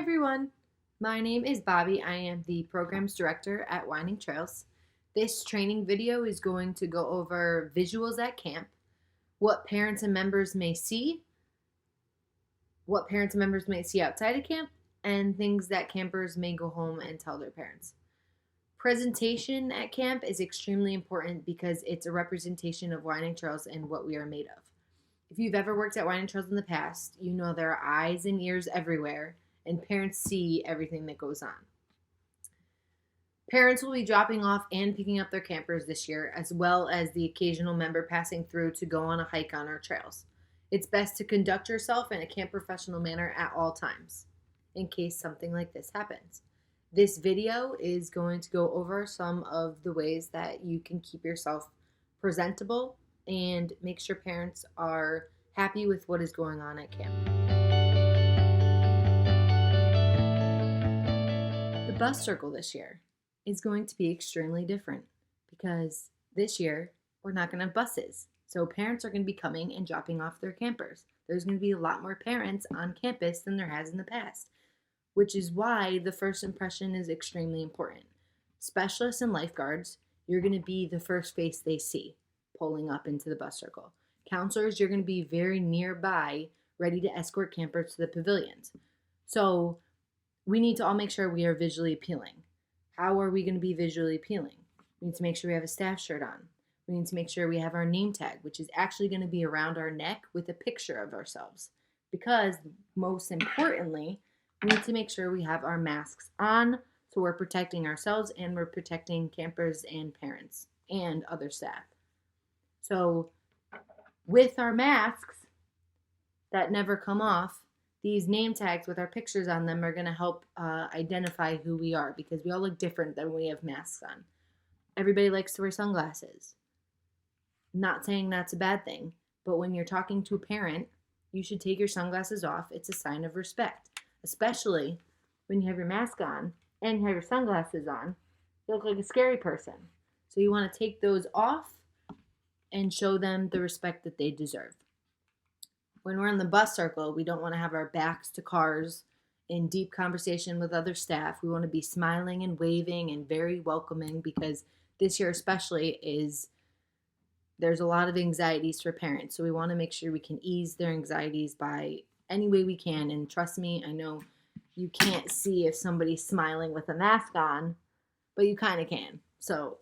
everyone. My name is Bobby. I am the programs director at Winding Trails. This training video is going to go over visuals at camp, what parents and members may see, what parents and members may see outside of camp, and things that campers may go home and tell their parents. Presentation at camp is extremely important because it's a representation of Winding Trails and what we are made of. If you've ever worked at Winding Trails in the past, you know there are eyes and ears everywhere, and parents see everything that goes on. Parents will be dropping off and picking up their campers this year, as well as the occasional member passing through to go on a hike on our trails. It's best to conduct yourself in a camp professional manner at all times, in case something like this happens. This video is going to go over some of the ways that you can keep yourself presentable and make sure parents are happy with what is going on at camp. The bus circle this year is going to be extremely different because this year we're not going to have buses. So parents are going to be coming and dropping off their campers. There's going to be a lot more parents on campus than there has in the past, which is why the first impression is extremely important. Specialists and lifeguards, you're going to be the first face they see pulling up into the bus circle. Counselors, you're going to be very nearby, ready to escort campers to the pavilions. So we need to all make sure we are visually appealing. How are we going to be visually appealing? We need to make sure we have a staff shirt on. We need to make sure we have our name tag, which is actually going to be around our neck with a picture of ourselves. Because most importantly, we need to make sure we have our masks on so we're protecting ourselves and we're protecting campers and parents and other staff. So with our masks that never come off, these name tags with our pictures on them are going to help identify who we are because we all look different when we have masks on. Everybody likes to wear sunglasses. Not saying that's a bad thing, but when you're talking to a parent, you should take your sunglasses off. It's a sign of respect, especially when you have your mask on and you have your sunglasses on. You look like a scary person. So you want to take those off and show them the respect that they deserve. When we're in the bus circle, we don't want to have our backs to cars in deep conversation with other staff. We want to be smiling and waving and very welcoming because this year especially there's a lot of anxieties for parents. So we want to make sure we can ease their anxieties by any way we can. And trust me, I know you can't see if somebody's smiling with a mask on, but you kind of can. So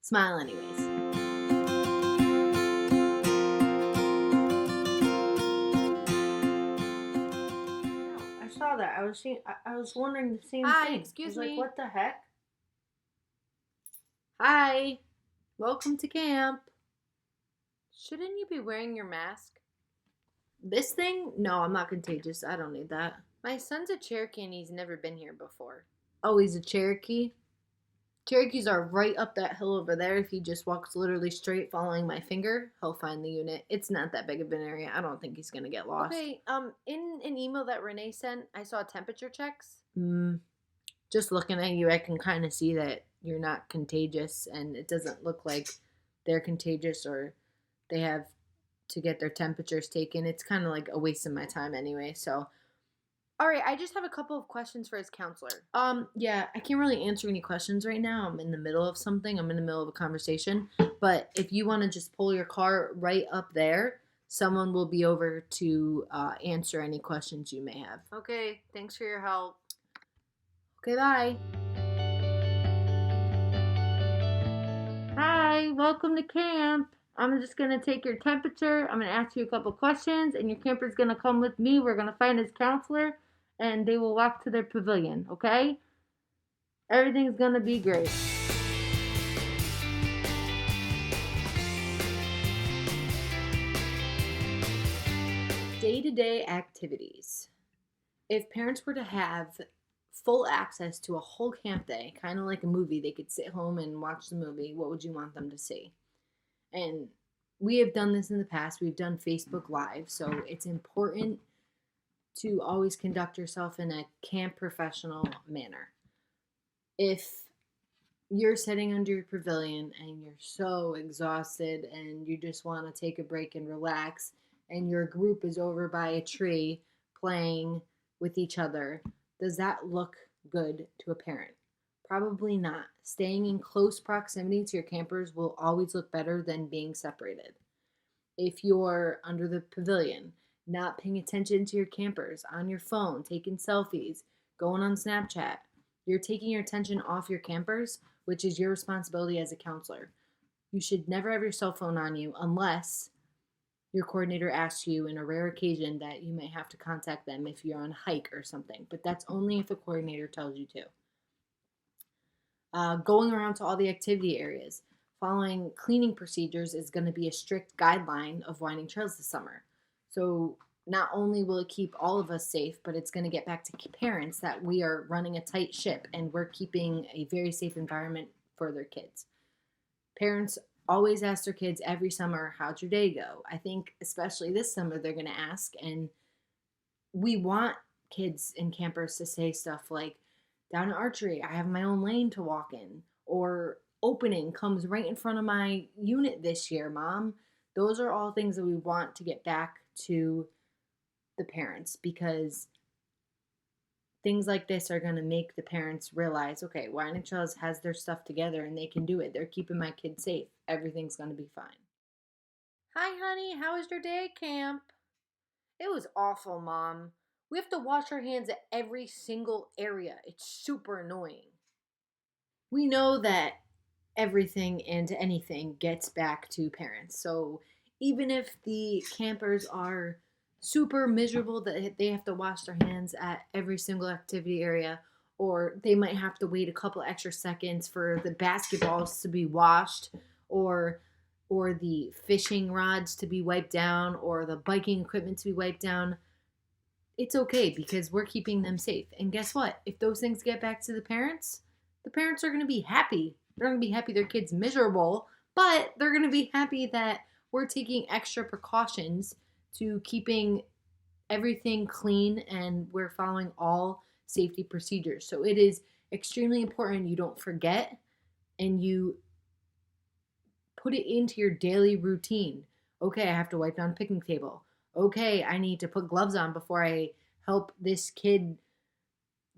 smile anyways. That. I was wondering the same thing. Hi, excuse me. Like, what the heck? Hi, welcome to camp. Shouldn't you be wearing your mask? This thing? No, I'm not contagious. I don't need that. My son's a Cherokee and he's never been here before. Oh, he's a Cherokee? Cherokees are right up that hill over there. If he just walks literally straight following my finger, he'll find the unit. It's not that big of an area. I don't think he's going to get lost. Okay, in an email that Renee sent, I saw temperature checks. Just looking at you, I can kind of see that you're not contagious, and it doesn't look like they're contagious or they have to get their temperatures taken. It's kind of like a waste of my time anyway, so... All right, I just have a couple of questions for his counselor. Yeah, I can't really answer any questions right now. I'm in the middle of something. I'm in the middle of a conversation. But if you want to just pull your car right up there, someone will be over to answer any questions you may have. Okay, thanks for your help. Okay, bye. Hi, welcome to camp. I'm just going to take your temperature. I'm going to ask you a couple questions, and your camper's going to come with me. We're going to find his counselor, and they will walk to their pavilion, okay? Everything's going to be great. Day-to-day activities. If parents were to have full access to a whole camp day, kind of like a movie, they could sit home and watch the movie, what would you want them to see? And we have done this in the past. We've done Facebook Live, so it's important to always conduct yourself in a camp professional manner. If you're sitting under your pavilion and you're so exhausted and you just want to take a break and relax, and your group is over by a tree playing with each other, Does that look good to a parent? Probably not. Staying in close proximity to your campers will always look better than being separated. If you're under the pavilion, not paying attention to your campers, on your phone, taking selfies, going on Snapchat, you're taking your attention off your campers, which is your responsibility as a counselor. You should never have your cell phone on you unless your coordinator asks you in a rare occasion that you may have to contact them if you're on a hike or something, but that's only if a coordinator tells you to. Going around to all the activity areas, following cleaning procedures is going to be a strict guideline of winding trails this summer. So not only will it keep all of us safe, but it's going to get back to parents that we are running a tight ship and we're keeping a very safe environment for their kids. Parents always ask their kids every summer, how'd your day go? I think especially this summer they're going to ask, and we want kids and campers to say stuff like, down at archery, I have my own lane to walk in, or opening comes right in front of my unit this year, mom. Those are all things that we want to get back to the parents, because things like this are going to make the parents realize, okay, Winding Trails has their stuff together and they can do it. They're keeping my kids safe. Everything's going to be fine. Hi, honey. How was your day at camp? It was awful, Mom. We have to wash our hands at every single area. It's super annoying. We know that everything and anything gets back to parents. So even if the campers are super miserable that they have to wash their hands at every single activity area, or they might have to wait a couple extra seconds for the basketballs to be washed, or the fishing rods to be wiped down, or the biking equipment to be wiped down, it's okay because we're keeping them safe. And guess what? If those things get back to the parents are going to be happy. They're going to be happy their kid's miserable, but they're going to be happy that we're taking extra precautions to keeping everything clean and we're following all safety procedures. So it is extremely important you don't forget and you put it into your daily routine. Okay, I have to wipe down a picnic table. Okay, I need to put gloves on before I help this kid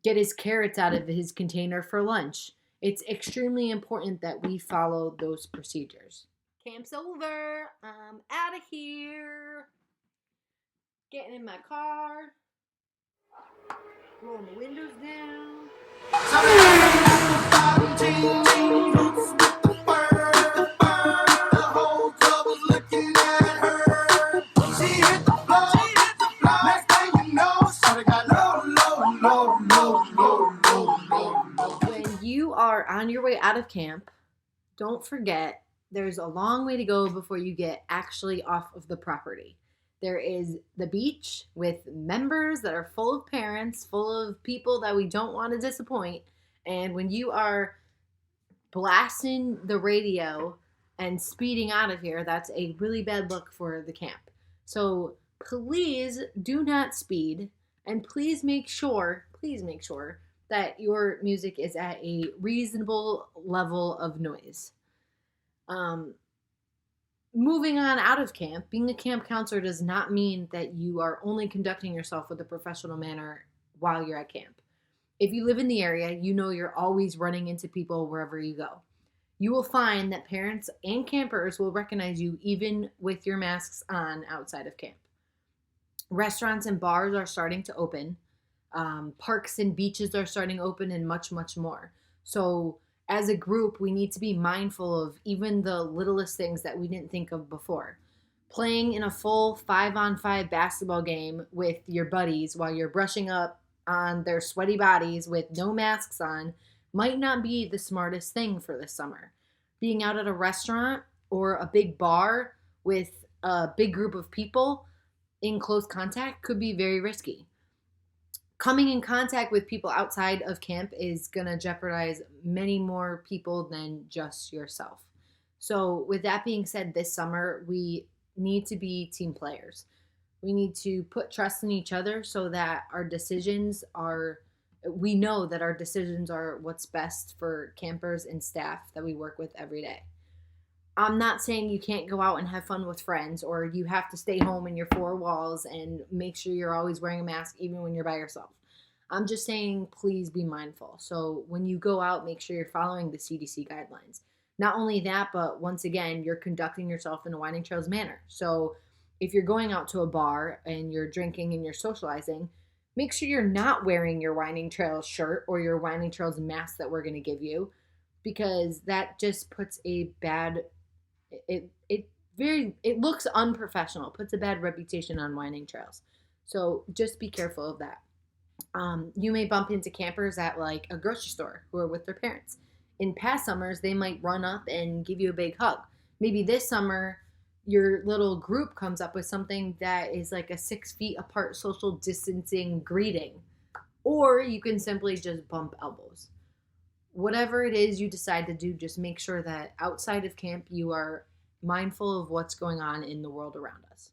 get his carrots out of his container for lunch. It's extremely important that we follow those procedures. Camp's over. I'm out of here. Getting in my car. Rolling the windows down. When you are on your way out of camp, don't forget there's a long way to go before you get actually off of the property. There is the beach with members that are full of parents, full of people that we don't want to disappoint. And when you are blasting the radio and speeding out of here, that's a really bad look for the camp. So please do not speed, and please make sure that your music is at a reasonable level of noise. Moving on out of camp, being a camp counselor does not mean that you are only conducting yourself with a professional manner while you're at camp. If you live in the area, you know you're always running into people wherever you go. You will find that parents and campers will recognize you even with your masks on outside of camp. Restaurants and bars are starting to open. Parks and beaches are starting to open, and much, much more. So as a group, we need to be mindful of even the littlest things that we didn't think of before. Playing in a full 5-on-5 basketball game with your buddies while you're brushing up on their sweaty bodies with no masks on might not be the smartest thing for this summer. Being out at a restaurant or a big bar with a big group of people in close contact could be very risky. Coming in contact with people outside of camp is going to jeopardize many more people than just yourself. So with that being said, this summer, we need to be team players. We need to put trust in each other so that we know that our decisions are what's best for campers and staff that we work with every day. I'm not saying you can't go out and have fun with friends, or you have to stay home in your four walls and make sure you're always wearing a mask even when you're by yourself. I'm just saying, please be mindful. So when you go out, make sure you're following the CDC guidelines. Not only that, but once again, you're conducting yourself in a winding trails manner. So if you're going out to a bar and you're drinking and you're socializing, make sure you're not wearing your winding trails shirt or your winding trails mask that we're going to give you, because that just puts a bad it looks unprofessional, puts a bad reputation on winding trails. So just be careful of that. You may bump into campers at like a grocery store who are with their parents. In past summers, they might run up and give you a big hug. Maybe this summer, your little group comes up with something that is like a 6 feet apart social distancing greeting. Or you can simply just bump elbows. Whatever it is you decide to do, just make sure that outside of camp, you are mindful of what's going on in the world around us.